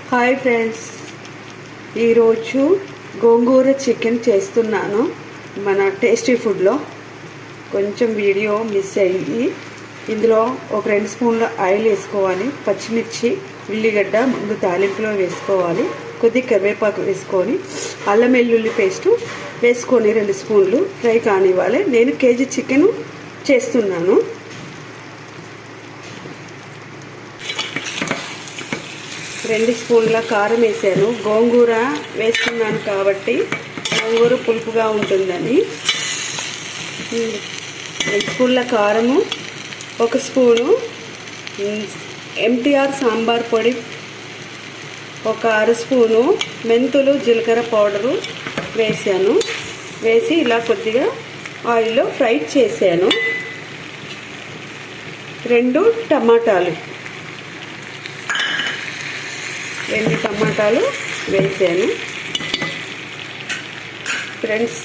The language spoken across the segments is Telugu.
హాయ్ ఫ్రెండ్స్, ఈరోజు గోంగూర చికెన్ చేస్తున్నాను. మన టేస్టీ ఫుడ్లో కొంచెం వీడియో మిస్ అయ్యి, ఇందులో ఒక 2 స్పూన్ల ఆయిల్ వేసుకోవాలి. పచ్చిమిర్చి, ఉల్లిగడ్డ ముందు తాలింపులో వేసుకోవాలి. కొద్దిగా కరివేపాకు వేసుకొని అల్లం వెల్లుల్లి పేస్టు వేసుకొని 2 స్పూన్లు ఫ్రై కానివ్వాలి. నేను కేజీ చికెన్ చేస్తున్నాను. రెండు స్పూన్ల కారం వేసాను. గోంగూర వేస్తున్నాను కాబట్టి గోంగూర పులుపుగా ఉంటుందని 2 స్పూన్ల కారము, 1 స్పూను ఎంటీఆర్ సాంబార్ పొడి, 1 అర స్పూను మెంతులు జీలకర్ర పౌడరు వేసాను. వేసి ఇలా కొద్దిగా ఆయిల్లో ఫ్రై చేశాను. 2 టమాటాలు వేసాను. ఫ్రెండ్స్,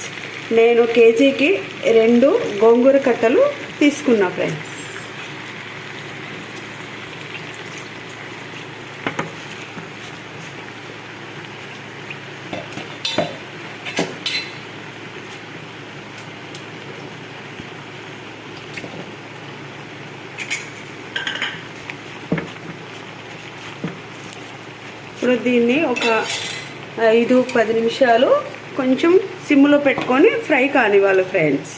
నేను కేజీకి 2 గోంగూర కట్టలు తీసుకున్నా. ఫ్రెండ్స్, ఇప్పుడు దీన్ని ఒక 5-10 నిమిషాలు కొంచెం సిమ్లో పెట్టుకొని ఫ్రై కానివ్వాలి. ఫ్రెండ్స్,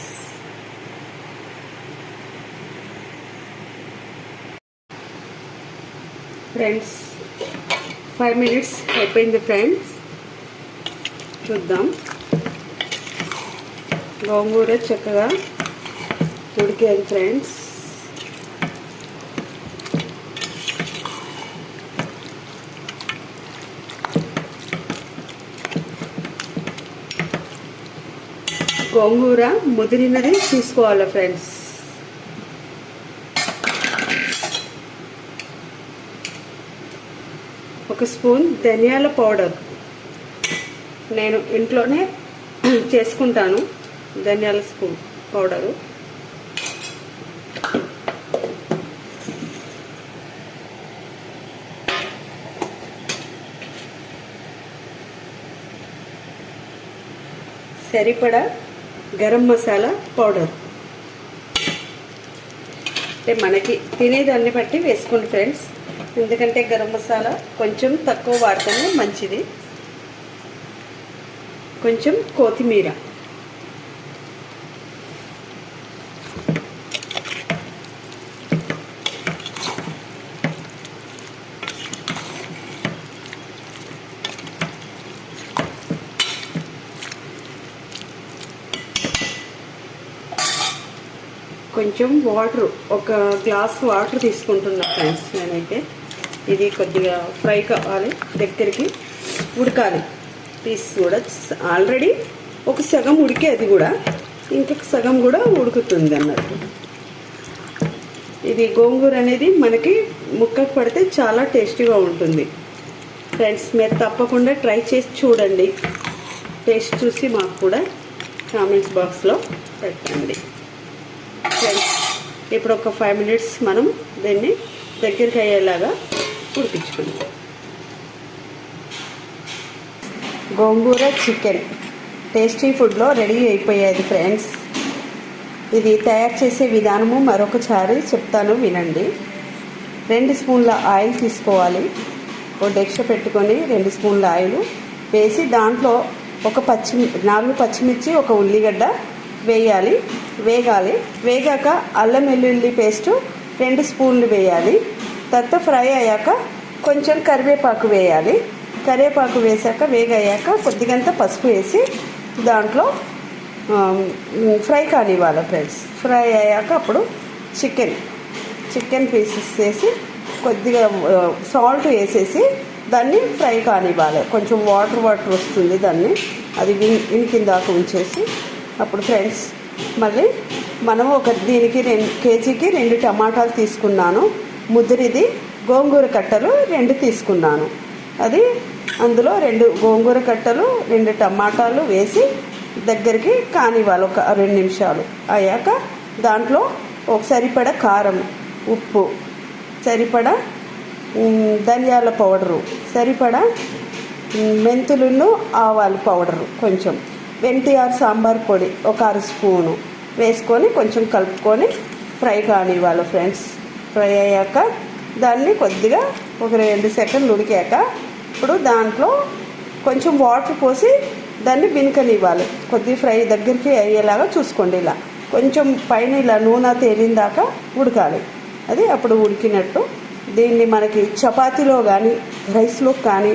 ఫ్రెండ్స్ 5 మినిట్స్ అయిపోయింది. ఫ్రెండ్స్, చూద్దాం. గోంగూర చక్కగా ఉడికేది. ఫ్రెండ్స్, గోంగూర ముదిరినది తీసుకోవాలి. ఫ్రెండ్స్, ఒక స్పూన్ ధనియాల పౌడర్ నేను ఇంట్లోనే చేసుకుంటాను. ధనియాల స్పూన్ పౌడరు, సరిపడా గరం మసాలా పౌడర్. అంటే మనకి తినేదాన్ని బట్టి వేసుకోండి. ఫ్రెండ్స్, ఎందుకంటే గరం మసాలా కొంచెం తక్కువ వాడితేనే మంచిది. కొంచెం కొత్తిమీర, కొంచెం వాటర్, 1 గ్లాస్ వాటర్ తీసుకుంటున్నా. ఫ్రెండ్స్, నేనైతే ఇది కొద్దిగా ఫ్రై కావాలి, దగ్గరికి ఉడకాలి. పీస్ కూడా ఆల్రెడీ ఒక సగం ఉడికే, అది కూడా ఇంకొక సగం కూడా ఉడుకుతుంది అన్నట్టు. ఇది గోంగూర అనేది మనకి ముక్కకు పడితే చాలా టేస్టీగా ఉంటుంది. ఫ్రెండ్స్, మీరు తప్పకుండా ట్రై చేసి చూడండి. టేస్ట్ చూసి మాకు కూడా కామెంట్స్ బాక్స్లో పెట్టండి. ఫ్రెండ్స్, ఇప్పుడు ఒక 5 మినిట్స్ మనం దీన్ని దగ్గరికి అయ్యేలాగా ఉడిపించుకుందాం. గోంగూర చికెన్ టేస్టీ ఫుడ్లో రెడీ అయిపోయేది. ఫ్రెండ్స్, ఇది తయారు చేసే విధానము మరొకసారి చెప్తాను, వినండి. 2 స్పూన్ల ఆయిల్ తీసుకోవాలి. ఒక డెక్ష పెట్టుకొని 2 స్పూన్ల ఆయిల్ వేసి దాంట్లో 4 పచ్చిమిర్చి, 1 ఉల్లిగడ్డ వేయాలి. వేగాక అల్లం వెల్లుల్లి పేస్టు 2 స్పూన్లు వేయాలి. తర్వాత ఫ్రై అయ్యాక కొంచెం కరివేపాకు వేయాలి. కరివేపాకు వేసాక వేగయ్యాక కొద్దిగంత పసుపు వేసి దాంట్లో ఫ్రై కానివ్వాలి. ఫ్రెండ్స్, ఫ్రై అయ్యాక అప్పుడు చికెన్ పీసెస్ వేసి కొద్దిగా సాల్ట్ వేసేసి దాన్ని ఫ్రై కానివ్వాలి. కొంచెం వాటర్ వస్తుంది, దాన్ని అది ఇంకిందాక ఉంచేసి అప్పుడు ఫ్రెండ్స్ మళ్ళీ మనం దీనికి కేజీకి 2 టమాటాలు తీసుకున్నాను. ముదిరిది గోంగూర కట్టలు 2 తీసుకున్నాను. అది అందులో 2 గోంగూర కట్టలు, 2 టమాటాలు వేసి దగ్గరికి కానివ్వాలి. ఒక 2 నిమిషాలు అయ్యాక దాంట్లో ఒక సరిపడా కారం, ఉప్పు, సరిపడా ధనియాల పౌడరు సరిపడా, మెంతులను ఆవాల పౌడరు కొంచెం, ఎన్టీఆర్ సాంబార్ పొడి ఒక 1/2 స్పూను వేసుకొని కొంచెం కలుపుకొని ఫ్రై కానివ్వాలి ఫ్రెండ్స్. ఫ్రై అయ్యాక దాన్ని కొద్దిగా ఒక 2 సెకండ్లు ఉడికాక ఇప్పుడు దాంట్లో కొంచెం వాటర్ పోసి దాన్ని బినకనివ్వాలి. కొద్దిగా ఫ్రై దగ్గరికి అయ్యేలాగా చూసుకోండి. ఇలా కొంచెం పైన ఇలా నూనె తేలిందాక ఉడకాలి. అది అప్పుడు ఉడికినట్టు. దీన్ని మనకి చపాతీలో కానీ రైస్లో కానీ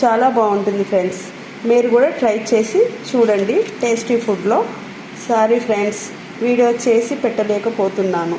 చాలా బాగుంటుంది ఫ్రెండ్స్. మీరు కూడా ట్రై చేసి చూడండి టేస్టీ ఫుడ్లో. సారీ ఫ్రెండ్స్, వీడియో చేసి పెట్టలేకపోతున్నాను.